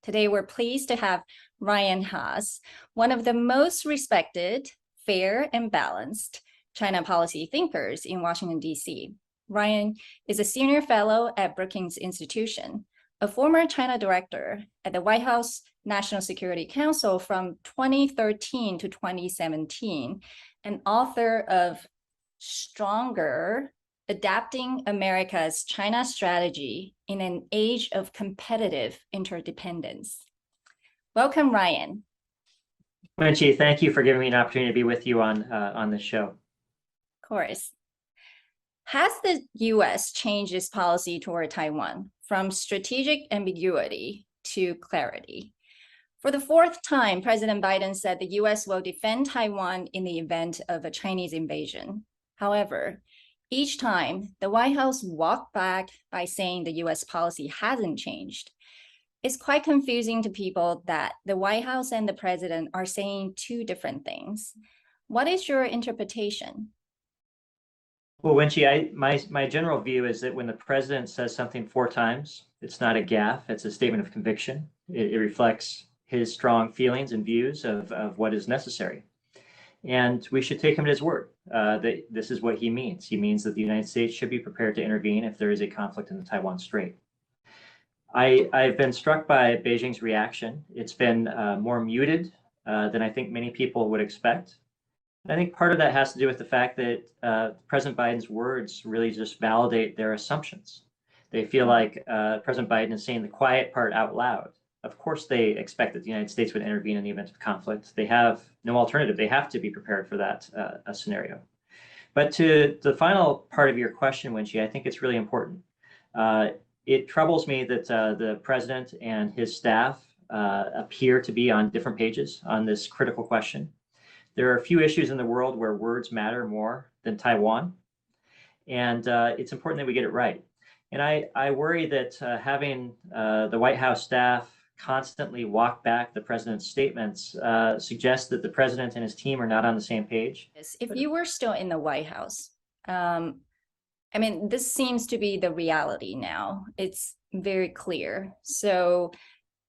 Today, we're pleased to have Ryan Hass, one of the most respected, fair, and balanced China policy thinkers in Washington, D.C. Ryan is a senior fellow at Brookings Institution, a former China director at the White House National Security Council from 2013 to 2017, and author of Stronger: Adapting America's China Strategy in an Age of Competitive Interdependence. Welcome, Ryan. Wenchi, thank you for giving me an opportunity to be with you on this show. Of course. Has the U.S. changed its policy toward Taiwan from strategic ambiguity to clarity? For the fourth time, President Biden said the U.S. will defend Taiwan in the event of a Chinese invasion. However, each time, the White House walked back by saying the U.S. policy hasn't changed. It's quite confusing to people that the White House and the president are saying two different things. What is your interpretation? Well, Wenchi, my general view is that when the president says something four times, it's not a gaffe, it's a statement of conviction. It reflects his strong feelings and views of what is necessary. And we should take him at his word that this is what he means. He means that the United States should be prepared to intervene if there is a conflict in the Taiwan Strait. I've been struck by Beijing's reaction. It's been more muted than I think many people would expect. I think part of that has to do with the fact that President Biden's words really just validate their assumptions. They feel like President Biden is saying the quiet part out loud. Of course, they expect that the United States would intervene in the event of conflict. They have no alternative. They have to be prepared for that scenario. But to the final part of your question, Wenchi, I think it's really important. It troubles me that the president and his staff appear to be on different pages on this critical question. There are a few issues in the world where words matter more than Taiwan, and it's important that we get it right. And I worry that having the White House staff constantly walk back the president's statements suggests that the president and his team are not on the same page. If you were still in the White House, I mean, this seems to be the reality now. It's very clear. So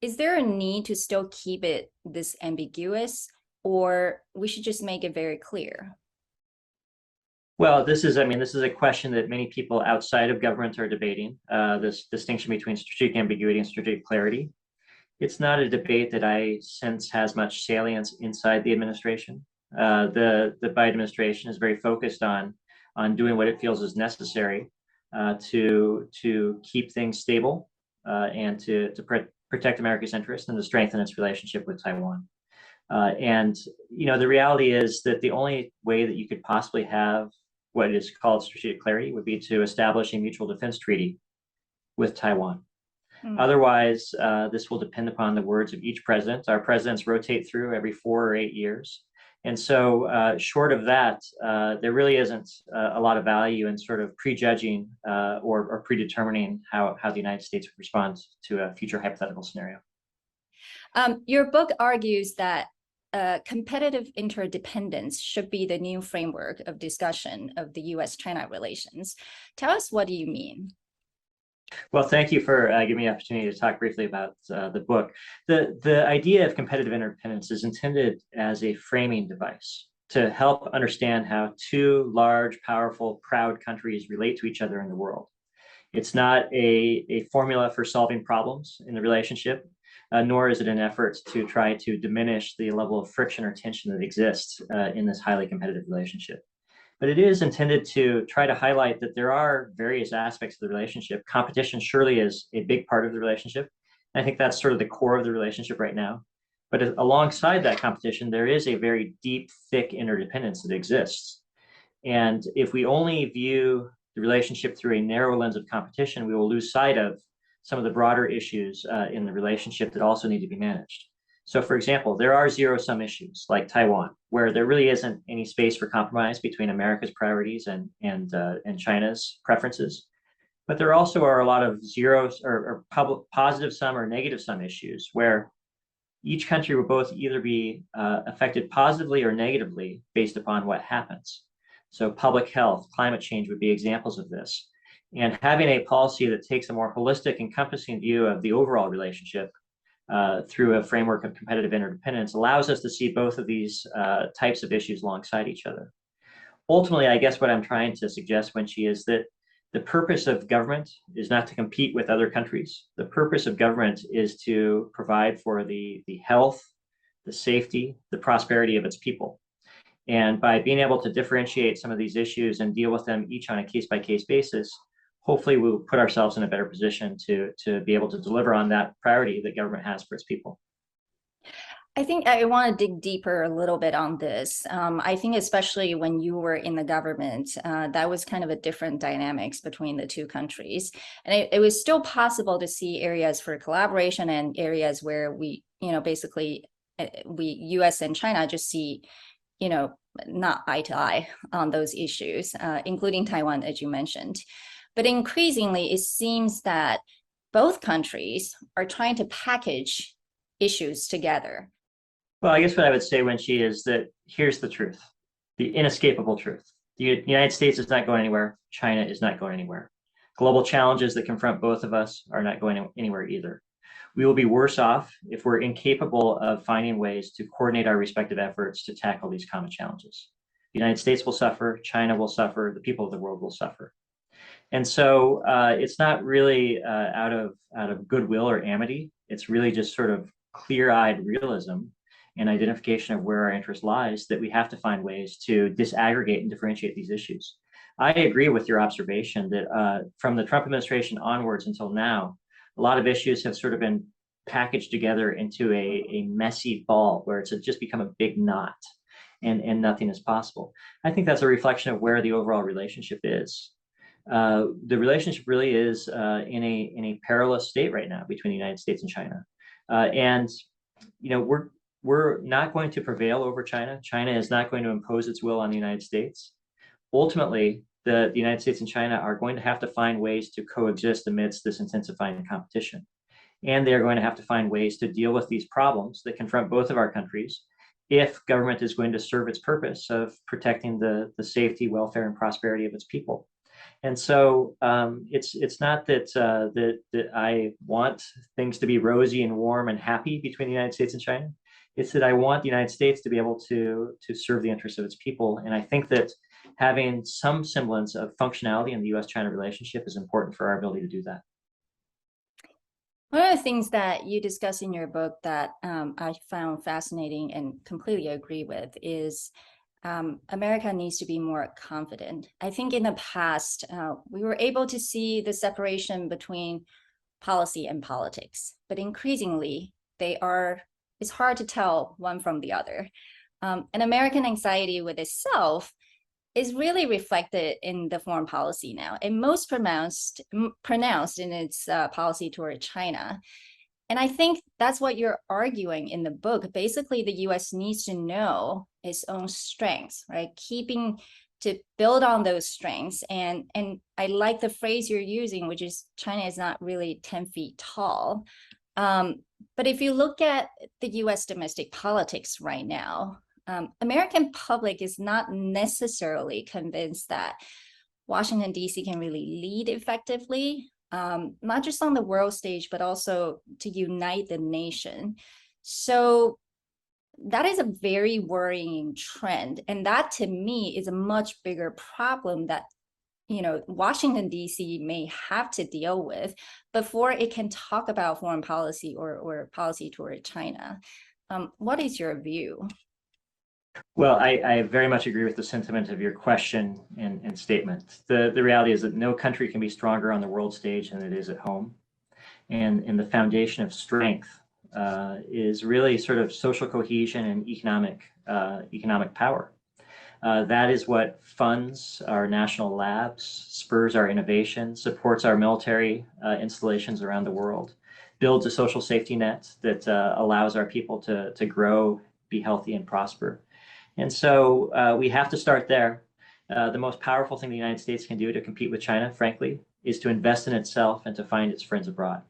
is there a need to still keep it this ambiguous, or we should just make it very clear? Well, this is a question that many people outside of government are debating, this distinction between strategic ambiguity and strategic clarity. It's not a debate that I sense has much salience inside the administration. The Biden administration is very focused on doing what it feels is necessary to keep things stable and to protect America's interests and to strengthen its relationship with Taiwan. And the reality is that the only way that you could possibly have what is called strategic clarity would be to establish a mutual defense treaty with Taiwan. Otherwise, this will depend upon the words of each president. Our presidents rotate through every 4 or 8 years. And so short of that, there really isn't a lot of value in sort of prejudging or predetermining how the United States would respond to a future hypothetical scenario. Your book argues that competitive interdependence should be the new framework of discussion of the U.S.-China relations. Tell us, what do you mean? Well, thank you for giving me the opportunity to talk briefly about the book. The idea of competitive interdependence is intended as a framing device to help understand how two large, powerful, proud countries relate to each other in the world. It's not a formula for solving problems in the relationship, nor is it an effort to try to diminish the level of friction or tension that exists in this highly competitive relationship. But it is intended to try to highlight that there are various aspects of the relationship. Competition surely is a big part of the relationship. And I think that's sort of the core of the relationship right now. But alongside that competition, there is a very deep, thick interdependence that exists. And if we only view the relationship through a narrow lens of competition, we will lose sight of some of the broader issues in the relationship that also need to be managed. So, for example, there are zero-sum issues like Taiwan, where there really isn't any space for compromise between America's priorities and China's preferences. But there also are a lot of zeros or positive sum or negative sum issues where each country will both either be affected positively or negatively based upon what happens. So public health, climate change would be examples of this. And having a policy that takes a more holistic, encompassing view of the overall relationship through a framework of competitive interdependence allows us to see both of these types of issues alongside each other. Ultimately, I guess what I'm trying to suggest, Wenqi, is that the purpose of government is not to compete with other countries. The purpose of government is to provide for the health, the safety, the prosperity of its people. And by being able to differentiate some of these issues and deal with them each on a case-by-case basis, hopefully we'll put ourselves in a better position to be able to deliver on that priority that government has for its people. I think I want to dig deeper a little bit on this. I think especially when you were in the government, that was kind of a different dynamics between the two countries. And it was still possible to see areas for collaboration and areas where we, basically US and China just see, not eye to eye on those issues, including Taiwan, as you mentioned. But increasingly, it seems that both countries are trying to package issues together. Well, I guess what I would say, Wenqi, is that here's the truth, the inescapable truth. The United States is not going anywhere. China is not going anywhere. Global challenges that confront both of us are not going anywhere either. We will be worse off if we're incapable of finding ways to coordinate our respective efforts to tackle these common challenges. The United States will suffer, China will suffer, the people of the world will suffer. And so it's not really out of goodwill or amity. It's really just sort of clear-eyed realism and identification of where our interest lies that we have to find ways to disaggregate and differentiate these issues. I agree with your observation that from the Trump administration onwards until now, a lot of issues have sort of been packaged together into a messy ball where it's just become a big knot and nothing is possible. I think that's a reflection of where the overall relationship is. The relationship really is in a perilous state right now between the United States and China. And we're not going to prevail over China. China is not going to impose its will on the United States. Ultimately, the United States and China are going to have to find ways to coexist amidst this intensifying competition. And they're going to have to find ways to deal with these problems that confront both of our countries if government is going to serve its purpose of protecting the safety, welfare, and prosperity of its people. And so it's not that I want things to be rosy and warm and happy between the United States and China. It's that I want the United States to be able to serve the interests of its people. And I think that having some semblance of functionality in the US-China relationship is important for our ability to do that. One of the things that you discuss in your book that I found fascinating and completely agree with is America needs to be more confident. I think in the past, we were able to see the separation between policy and politics, but increasingly it's hard to tell one from the other. And American anxiety with itself is really reflected in the foreign policy now, and most pronounced in its policy toward China. And I think that's what you're arguing in the book. Basically, the US needs to know its own strengths, right? To build on those strengths. And I like the phrase you're using, which is China is not really 10 feet tall. But if you look at the US domestic politics right now, American public is not necessarily convinced that Washington, D.C. can really lead effectively, not just on the world stage, but also to unite the nation. So that is a very worrying trend. And that to me is a much bigger problem that Washington, D.C. may have to deal with before it can talk about foreign policy or policy toward China. What is your view? Well, I very much agree with the sentiment of your question and statement. The reality is that no country can be stronger on the world stage than it is at home. And the foundation of strength is really sort of social cohesion and economic power. That is what funds our national labs, spurs our innovation, supports our military installations around the world, builds a social safety net that allows our people to grow, be healthy, and prosper. And so we have to start there. The most powerful thing the United States can do to compete with China, frankly, is to invest in itself and to find its friends abroad.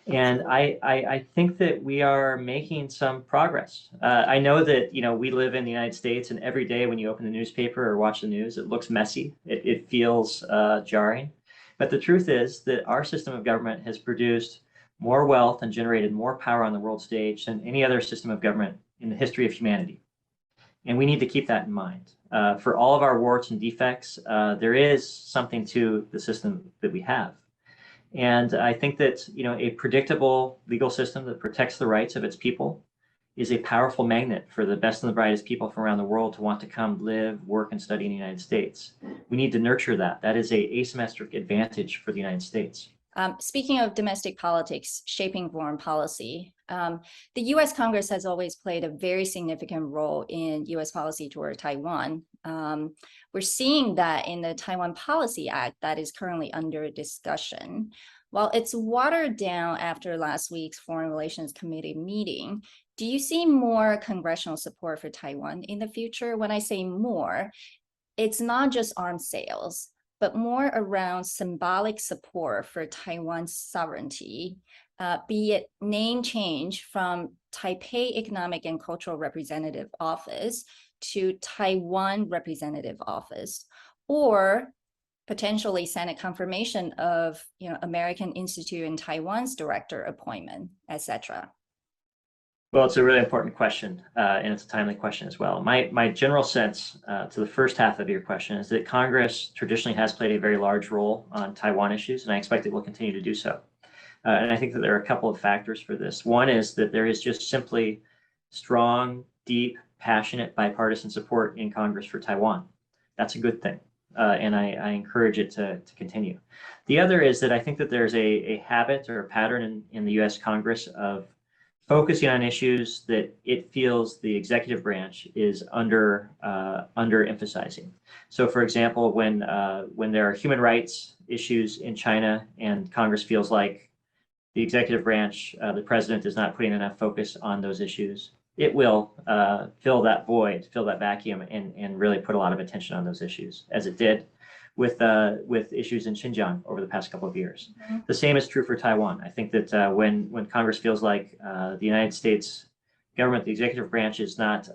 And I think that we are making some progress. I know that we live in the United States, and every day when you open the newspaper or watch the news, it looks messy. It feels jarring. But the truth is that our system of government has produced more wealth and generated more power on the world stage than any other system of government in the history of humanity. And we need to keep that in mind. For all of our warts and defects, there is something to the system that we have. And I think that, a predictable legal system that protects the rights of its people is a powerful magnet for the best and the brightest people from around the world to want to come live, work, and study in the United States. We need to nurture that. That is an asymmetric advantage for the United States. Speaking of domestic politics shaping foreign policy, the U.S. Congress has always played a very significant role in U.S. policy toward Taiwan. We're seeing that in the Taiwan Policy Act that is currently under discussion. While it's watered down after last week's Foreign Relations Committee meeting, do you see more congressional support for Taiwan in the future? When I say more, it's not just arms sales, but more around symbolic support for Taiwan's sovereignty, be it name change from Taipei Economic and Cultural Representative Office to Taiwan Representative Office, or potentially Senate confirmation of American Institute in Taiwan's director appointment, etc. Well, it's a really important question, and it's a timely question as well. My general sense to the first half of your question is that Congress traditionally has played a very large role on Taiwan issues, and I expect it will continue to do so. And I think that there are a couple of factors for this. One is that there is just simply strong, deep, passionate bipartisan support in Congress for Taiwan. That's a good thing, and I encourage it to continue. The other is that I think that there's a habit or a pattern in the U.S. Congress of focusing on issues that it feels the executive branch is under emphasizing. So, for example, when there are human rights issues in China and Congress feels like the executive branch, the president, is not putting enough focus on those issues, it will fill that void, fill that vacuum, and really put a lot of attention on those issues, as it did with issues in Xinjiang over the past couple of years. Mm-hmm. The same is true for Taiwan. I think that when Congress feels like the United States government, the executive branch, is not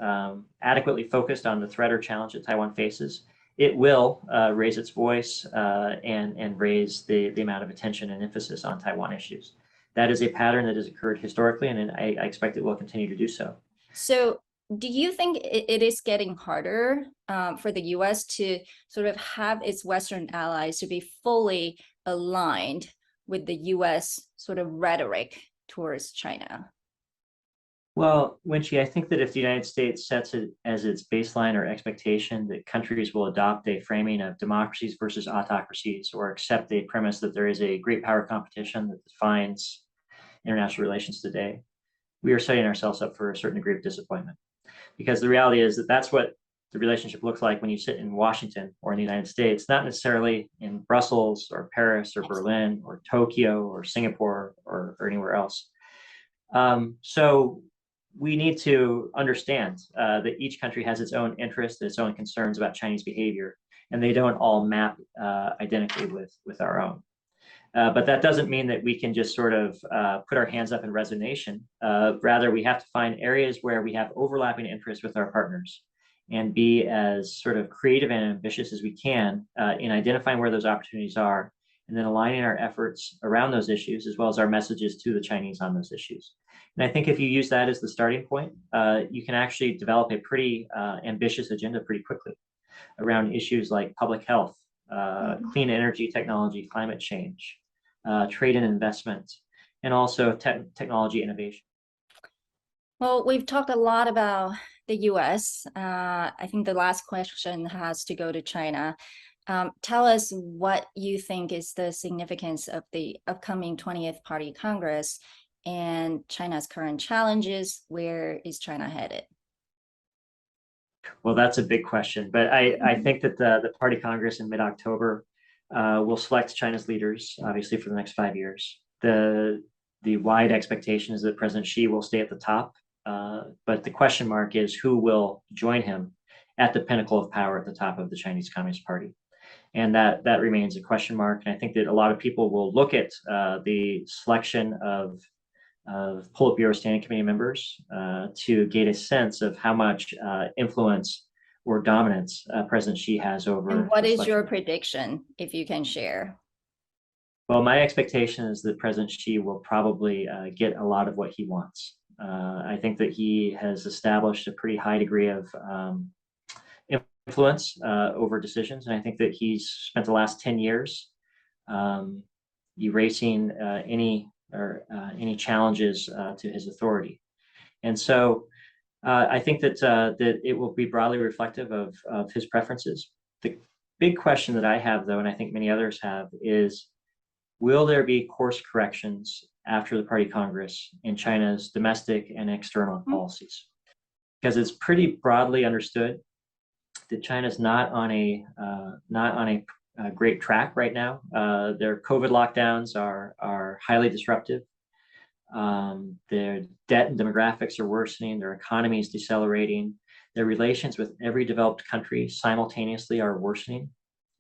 adequately focused on the threat or challenge that Taiwan faces, it will raise its voice and raise the amount of attention and emphasis on Taiwan issues. That is a pattern that has occurred historically, and I expect it will continue to do so. So do you think it is getting harder for the U.S. to sort of have its Western allies to be fully aligned with the U.S. sort of rhetoric towards China? Well, Winchie, I think that if the United States sets it as its baseline or expectation that countries will adopt a framing of democracies versus autocracies, or accept a premise that there is a great power competition that defines international relations today, we are setting ourselves up for a certain degree of disappointment. Because the reality is that that's what the relationship looks like when you sit in Washington or in the United States, not necessarily in Brussels or Paris or Berlin or Tokyo or Singapore or anywhere else. So we need to understand that each country has its own interests, its own concerns about Chinese behavior, and they don't all map identically with our own. But that doesn't mean that we can just sort of put our hands up in resignation. Rather, we have to find areas where we have overlapping interests with our partners and be as sort of creative and ambitious as we can in identifying where those opportunities are, and then aligning our efforts around those issues, as well as our messages to the Chinese on those issues. And I think if you use that as the starting point, you can actually develop a pretty ambitious agenda pretty quickly around issues like public health, clean energy technology, climate change, trade and investment, and also technology innovation. Well, we've talked a lot about the U.S. I think the last question has to go to China. Tell us what you think is the significance of the upcoming 20th Party Congress and China's current challenges. Where is China headed? Well, that's a big question, but I think that the Party Congress in mid-October will select China's leaders, obviously, for the next 5 years. The wide expectation is that President Xi will stay at the top, but the question mark is who will join him at the pinnacle of power at the top of the Chinese Communist Party. And that remains a question mark. And I think that a lot of people will look at the selection of Politburo Standing Committee members to get a sense of how much influence or dominance President Xi has over. And what is your prediction, if you can share? Well, my expectation is that President Xi will probably get a lot of what he wants. I think that he has established a pretty high degree of influence over decisions, and I think that he's spent the last 10 years erasing any challenges to his authority. And so I think that that it will be broadly reflective of his preferences. The big question that I have, though, and I think many others have, is will there be course corrections after the Party Congress in China's domestic and external policies? Because it's pretty broadly understood that China's not on a great track right now. Their COVID lockdowns are highly disruptive. Their debt and demographics are worsening. Their economy is decelerating. Their relations with every developed country simultaneously are worsening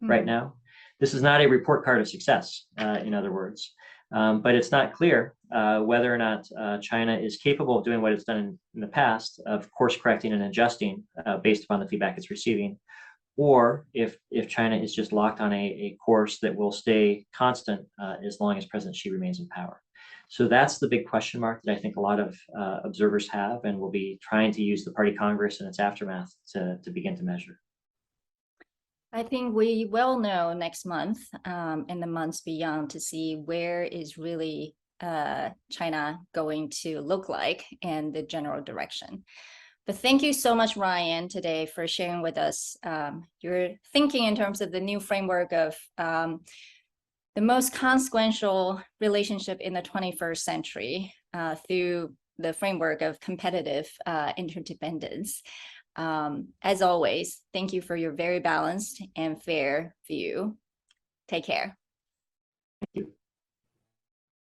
right now. This is not a report card of success, in other words, but it's not clear whether or not China is capable of doing what it's done in the past, of course correcting and adjusting based upon the feedback it's receiving, or if China is just locked on a course that will stay constant as long as President Xi remains in power. So that's the big question mark that I think a lot of observers have, and will be trying to use the Party Congress and its aftermath to begin to measure. I think we will know next month and the months beyond to see where is really China going to look like and the general direction. But thank you so much, Ryan, today for sharing with us your thinking in terms of the new framework of the most consequential relationship in the 21st century through the framework of competitive interdependence. As always, thank you for your very balanced and fair view. Take care. Thank you.